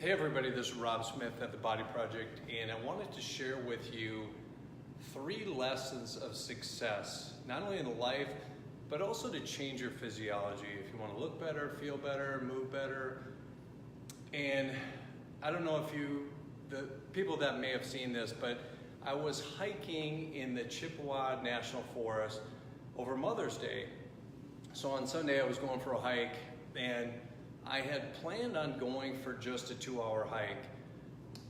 Hey everybody, this is Rob Smith at The Body Project, and I wanted to share with you 3 lessons of success, not only in life, but also to change your physiology. If you want to look better, feel better, move better. And I don't know if the people that may have seen this, but I was hiking in the Chippewa National Forest over Mother's Day. So on Sunday I was going for a hike, and I had planned on going for just a 2-hour hike.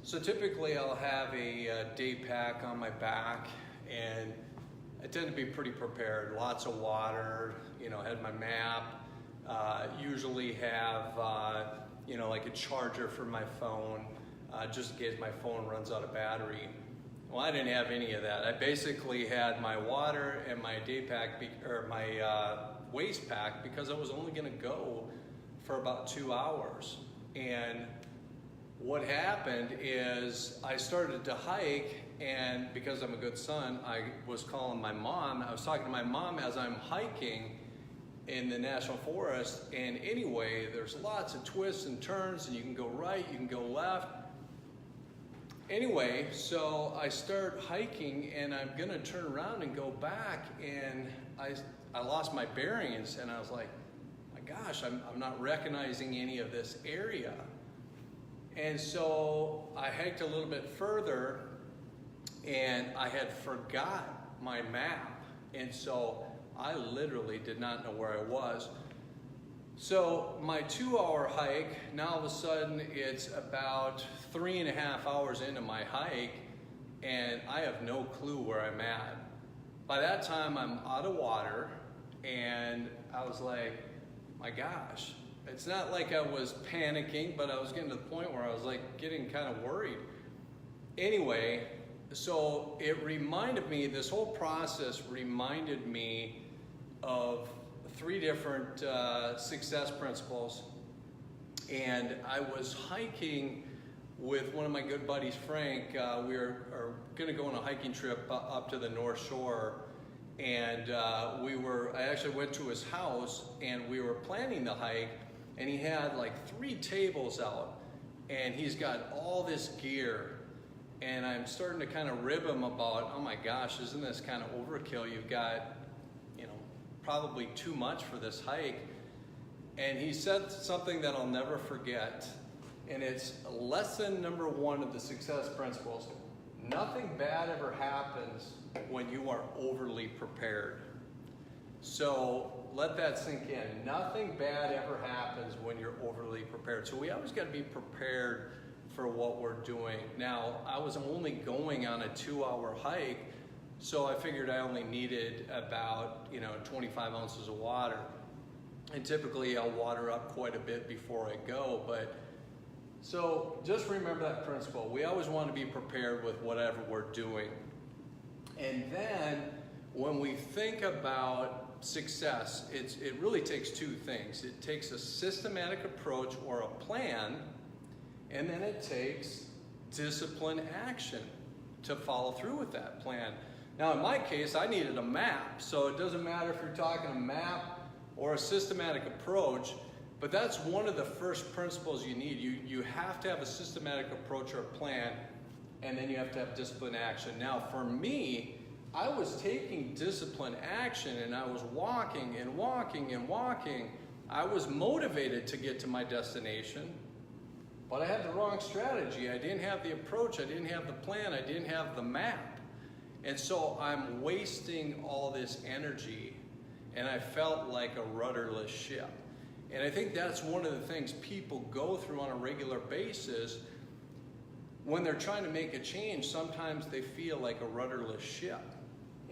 So typically I'll have a day pack on my back, and I tend to be pretty prepared. Lots of water, had my map, usually have, like a charger for my phone, just in case my phone runs out of battery. Well, I didn't have any of that. I basically had my water and my day pack, or my waist pack, because I was only gonna go for about 2 hours. And what happened is I started to hike, and because I'm a good son, I was calling my mom. I was talking to my mom as I'm hiking in the National Forest, and anyway, there's lots of twists and turns, and you can go right, you can go left. Anyway, so I start hiking, and I'm gonna turn around and go back, and I lost my bearings, and I was like, gosh, I'm not recognizing any of this area. And so I hiked a little bit further, and I had forgot my map. And so I literally did not know where I was. So my 2-hour hike, now all of a sudden it's about 3.5 hours into my hike, and I have no clue where I'm at. By that time I'm out of water, and I was like, my gosh, it's not like I was panicking, but I was getting to the point where I was like getting kind of worried. Anyway, so it reminded me, this whole process reminded me of 3 different success principles. And I was hiking with one of my good buddies, Frank. We are gonna go on a hiking trip up to the North Shore. And I actually went to his house, and we were planning the hike, and he had like 3 tables out, and he's got all this gear, and I'm starting to kind of rib him about, oh my gosh, isn't this kind of overkill? You've got, probably too much for this hike. And he said something that I'll never forget, and it's lesson number 1 of the success principles. Nothing bad ever happens when you are overly prepared. So let that sink in. Nothing bad ever happens when you're overly prepared. So we always got to be prepared for what we're doing. Now, I was only going on a 2-hour hike, so I figured I only needed about 25 ounces of water. And typically I'll water up quite a bit before I go, but so just remember that principle. We always want to be prepared with whatever we're doing. And then when we think about success, it really takes 2 things. It takes a systematic approach or a plan, and then it takes disciplined action to follow through with that plan. Now in my case, I needed a map, so it doesn't matter if you're talking a map or a systematic approach. But that's one of the first principles you need. You have to have a systematic approach or a plan, and then you have to have disciplined action. Now for me, I was taking disciplined action, and I was walking and walking and walking. I was motivated to get to my destination, but I had the wrong strategy. I didn't have the approach, I didn't have the plan, I didn't have the map. And so I'm wasting all this energy, and I felt like a rudderless ship. And I think that's one of the things people go through on a regular basis. When they're trying to make a change, sometimes they feel like a rudderless ship.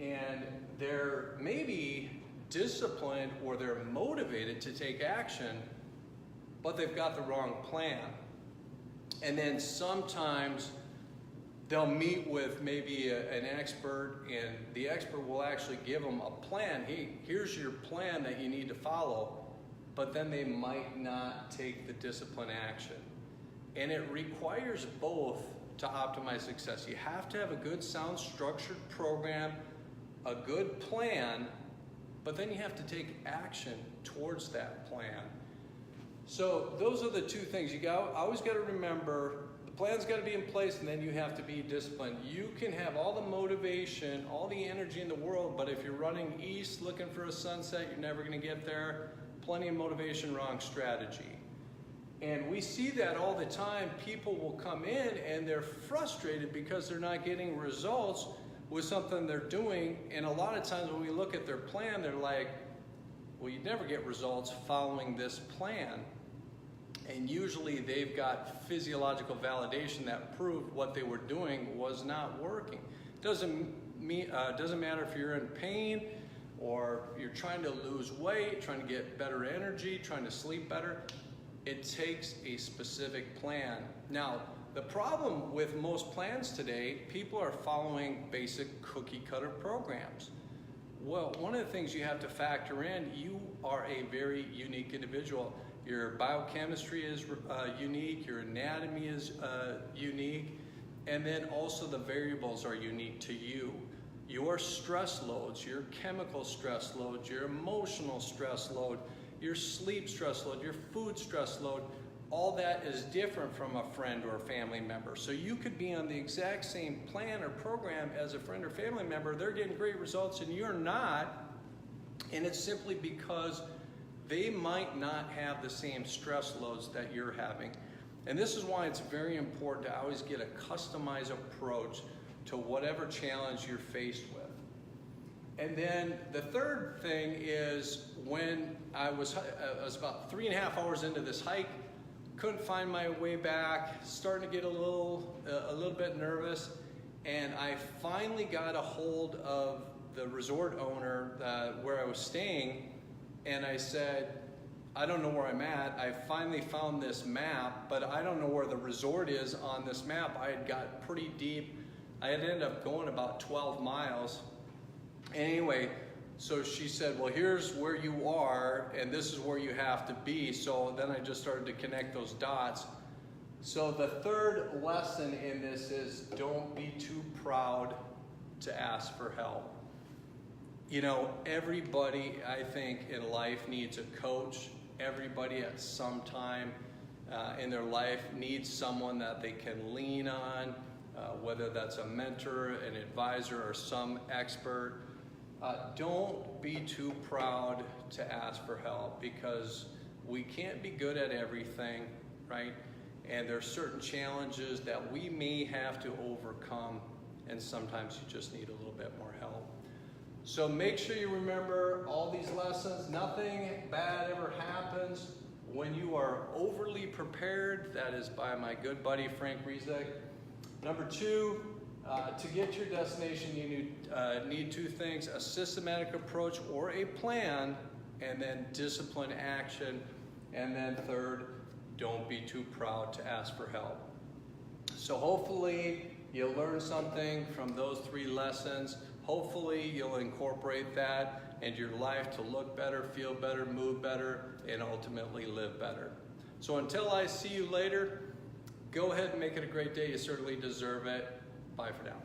And they're maybe disciplined or they're motivated to take action, but they've got the wrong plan. And then sometimes they'll meet with maybe an expert, and the expert will actually give them a plan. Hey, here's your plan that you need to follow. But then they might not take the discipline action. And it requires both to optimize success. You have to have a good, sound, structured program, a good plan, but then you have to take action towards that plan. So those are the two things. Always got to remember, the plan's got to be in place, and then you have to be disciplined. You can have all the motivation, all the energy in the world, but if you're running east looking for a sunset, you're never going to get there. Plenty of motivation, wrong strategy. And we see that all the time. People will come in and they're frustrated because they're not getting results with something they're doing. And a lot of times when we look at their plan, they're like, well, you never get results following this plan. And usually they've got physiological validation that proved what they were doing was not working. Doesn't matter if you're in pain or you're trying to lose weight, trying to get better energy, trying to sleep better. It takes a specific plan. Now, the problem with most plans today, people are following basic cookie cutter programs. Well, one of the things you have to factor in, you are a very unique individual. Your biochemistry is unique, your anatomy is unique, and then also the variables are unique to you. Your stress loads, your chemical stress loads, your emotional stress load, your sleep stress load, your food stress load, all that is different from a friend or a family member. So you could be on the exact same plan or program as a friend or family member. They're getting great results and you're not. And it's simply because they might not have the same stress loads that you're having. And this is why it's very important to always get a customized approach to whatever challenge you're faced with. And then the third thing is when I was about 3.5 hours into this hike, couldn't find my way back, starting to get a little bit nervous, and I finally got a hold of the resort owner where I was staying, and I said, I don't know where I'm at. I finally found this map, but I don't know where the resort is on this map. I had got pretty deep. I had ended up going about 12 miles. Anyway, so she said, well, here's where you are, and this is where you have to be. So then I just started to connect those dots. So the third lesson in this is don't be too proud to ask for help. You know, everybody, I think, in life needs a coach. Everybody at some time in their life needs someone that they can lean on, whether that's a mentor, an advisor, or some expert. Don't be too proud to ask for help because we can't be good at everything, right? And there are certain challenges that we may have to overcome, and sometimes you just need a little bit more help. So make sure you remember all these lessons. Nothing bad ever happens when you are overly prepared. That is by my good buddy Frank Rizek. Number 2, to get to your destination, you need 2 things: a systematic approach or a plan, and then disciplined action. And then third, don't be too proud to ask for help. So hopefully you'll learn something from those 3 lessons. Hopefully you'll incorporate that in your life to look better, feel better, move better, and ultimately live better. So until I see you later, go ahead and make it a great day. You certainly deserve it. Bye for now.